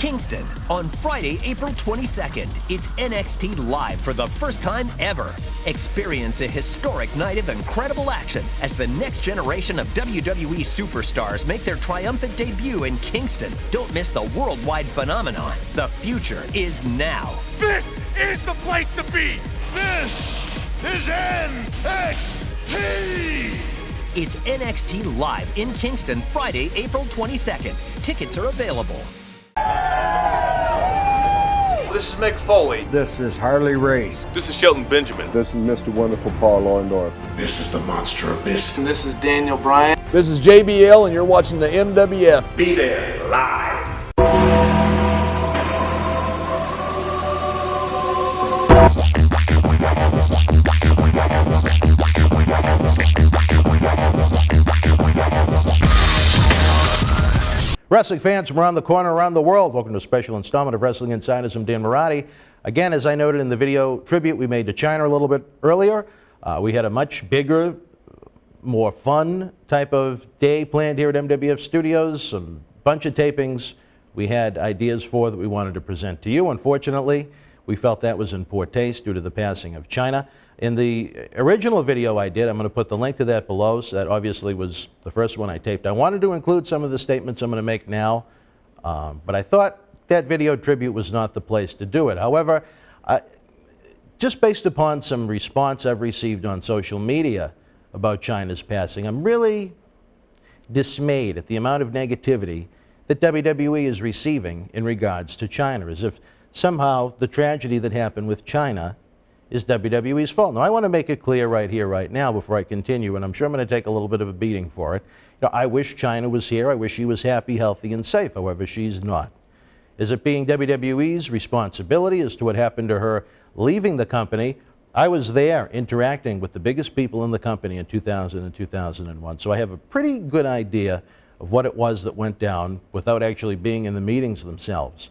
Kingston on Friday, April 22nd. It's NXT Live for the first time ever. Experience a historic night of incredible action as the next generation of WWE superstars make their triumphant debut in Kingston. Don't miss the worldwide phenomenon. The future is now. This is the place to be! This is NXT! It's NXT Live in Kingston, Friday, April 22nd. Tickets are available. This is Mick Foley. This is Harley Race. This is Shelton Benjamin. This is Mr. Wonderful Paul Orndorff. This is the Monster Abyss. And this is Daniel Bryan. This is JBL, and you're watching the MWF. Be there live. Wrestling fans from around the corner, around the world, welcome to a special installment of Wrestling Insiders. I'm Dan Marotti. Again, as I noted in the video tribute we made to Chyna a little bit earlier, we had a much bigger, more fun type of day planned here at MWF Studios, a bunch of tapings we had ideas for that we wanted to present to you. Unfortunately, we felt that was in poor taste due to the passing of Chyna. In the original video I did, I'm going to put the link to that below, so that obviously was the first one I taped. I wanted to include some of the statements I'm going to make now, but I thought that video tribute was not the place to do it. However, just based upon some response I've received on social media about Chyna's passing, I'm really dismayed at the amount of negativity that WWE is receiving in regards to Chyna, as if somehow the tragedy that happened with Chyna is WWE's fault. Now, I want to make it clear right here, right now, before I continue, and I'm sure I'm going to take a little bit of a beating for it. You know, I wish Chyna was here. I wish she was happy, healthy, and safe. However, she's not. Is it being WWE's responsibility as to what happened to her leaving the company? I was there interacting with the biggest people in the company in 2000 and 2001, so I have a pretty good idea of what it was that went down without actually being in the meetings themselves.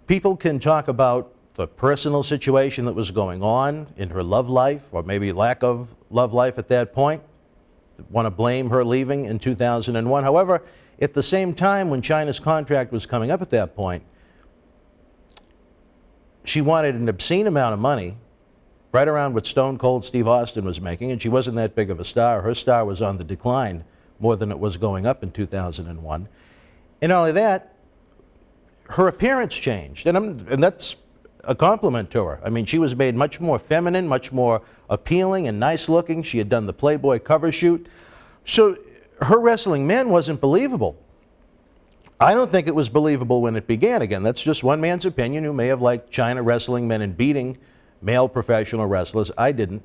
People can talk about the personal situation that was going on in her love life, or maybe lack of love life at that point, want to blame her leaving in 2001. However, at the same time, when Chyna's contract was coming up at that point, she wanted an obscene amount of money, right around what Stone Cold Steve Austin was making, and she wasn't that big of a star. Her star was on the decline more than it was going up in 2001. And not only that, her appearance changed, and that's a compliment to her. I mean, she was made much more feminine, much more appealing and nice looking. She had done the Playboy cover shoot. So her wrestling man wasn't believable. I don't think it was believable when it began. Again, that's just one man's opinion who may have liked Chyna wrestling men and beating male professional wrestlers. I didn't.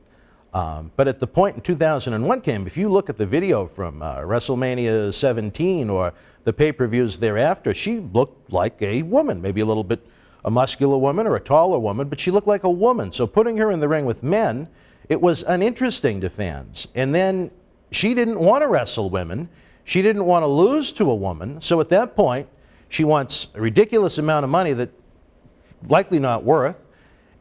But at the point in 2001 came, if you look at the video from WrestleMania 17 or the pay-per-views thereafter, she looked like a woman, maybe a little bit a muscular woman or a taller woman, but she looked like a woman. So putting her in the ring with men, it was uninteresting to fans. And then she didn't want to wrestle women. She didn't want to lose to a woman. So at that point, she wants a ridiculous amount of money that likely not worth.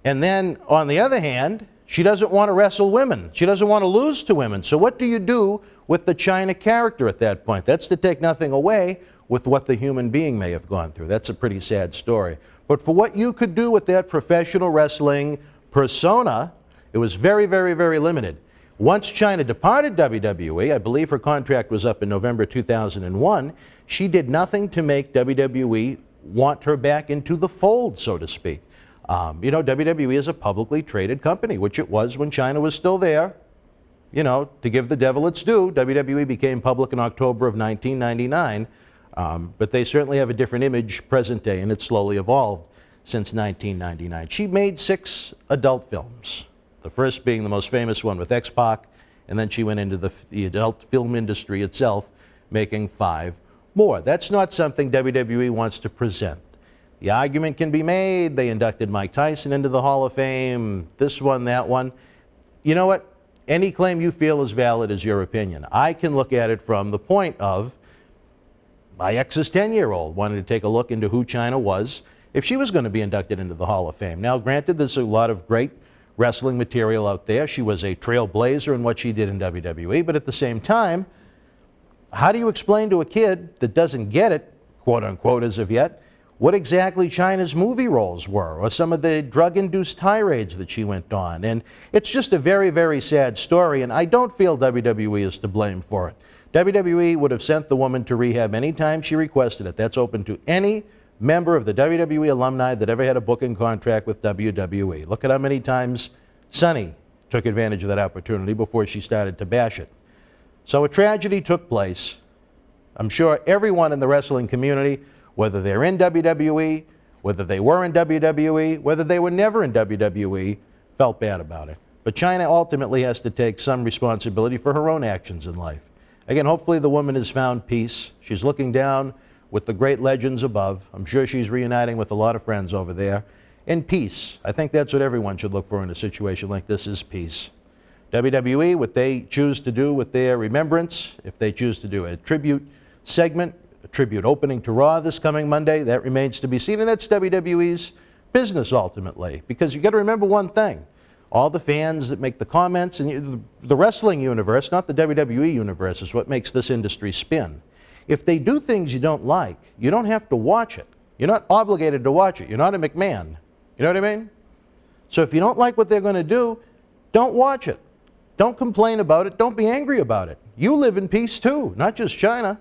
And then on the other hand, she doesn't want to wrestle women. She doesn't want to lose to women. So what do you do with the Chyna character at that point? That's to take nothing away with what the human being may have gone through. That's a pretty sad story. But for what you could do with that professional wrestling persona, it was very, very, very limited. Once Chyna departed WWE, I believe her contract was up in November 2001, she did nothing to make WWE want her back into the fold, so to speak. You know, WWE is a publicly traded company, which it was when Chyna was still there. You know, to give the devil its due, WWE became public in October of 1999. But they certainly have a different image present day, and it's slowly evolved since 1999. She made 6 adult films, the first being the most famous one with X-Pac, and then she went into the adult film industry itself, making 5 more. That's not something WWE wants to present. The argument can be made, they inducted Mike Tyson into the Hall of Fame, this one, that one. You know what? Any claim you feel is valid is your opinion. I can look at it from the point of my ex's 10-year-old wanted to take a look into who Chyna was if she was going to be inducted into the Hall of Fame. Now, granted, there's a lot of great wrestling material out there. She was a trailblazer in what she did in WWE, but at the same time, how do you explain to a kid that doesn't get it, quote unquote, as of yet, what exactly Chyna's movie roles were, or some of the drug-induced tirades that she went on. And it's just a very, very sad story, and I don't feel WWE is to blame for it. WWE would have sent the woman to rehab anytime she requested it. That's open to any member of the WWE alumni that ever had a booking contract with WWE. Look at how many times Sunny took advantage of that opportunity before she started to bash it. So a tragedy took place. I'm sure everyone in the wrestling community, whether they're in WWE, whether they were in WWE, whether they were never in WWE, felt bad about it. But Chyna ultimately has to take some responsibility for her own actions in life. Again, hopefully the woman has found peace. She's looking down with the great legends above. I'm sure she's reuniting with a lot of friends over there. And peace. I think that's what everyone should look for in a situation like this, is peace. WWE, what they choose to do with their remembrance, if they choose to do a tribute segment, a tribute opening to Raw this coming Monday, that remains to be seen. And that's WWE's business ultimately. Because you got to remember one thing. All the fans that make the comments, and the wrestling universe, not the WWE universe, is what makes this industry spin. If they do things you don't like, you don't have to watch it. You're not obligated to watch it. You're not a McMahon. You know what I mean? So if you don't like what they're going to do, don't watch it. Don't complain about it. Don't be angry about it. You live in peace too, not just Chyna.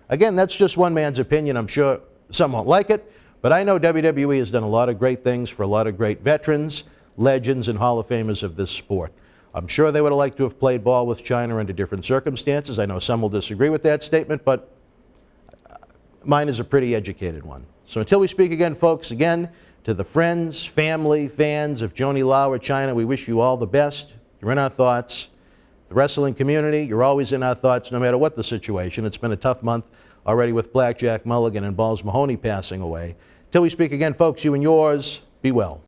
Again, that's just one man's opinion. I'm sure some won't like it, but I know WWE has done a lot of great things for a lot of great veterans, legends, and Hall of Famers of this sport. I'm sure they would have liked to have played ball with Chyna under different circumstances. I know some will disagree with that statement, but mine is a pretty educated one. So until we speak again, folks, again, to the friends, family, fans of Joni Lauer, Chyna, we wish you all the best. You're in our thoughts. The wrestling community, you're always in our thoughts no matter what the situation. It's been a tough month already with Blackjack Mulligan and Balls Mahoney passing away. Till we speak again, folks, you and yours, be well.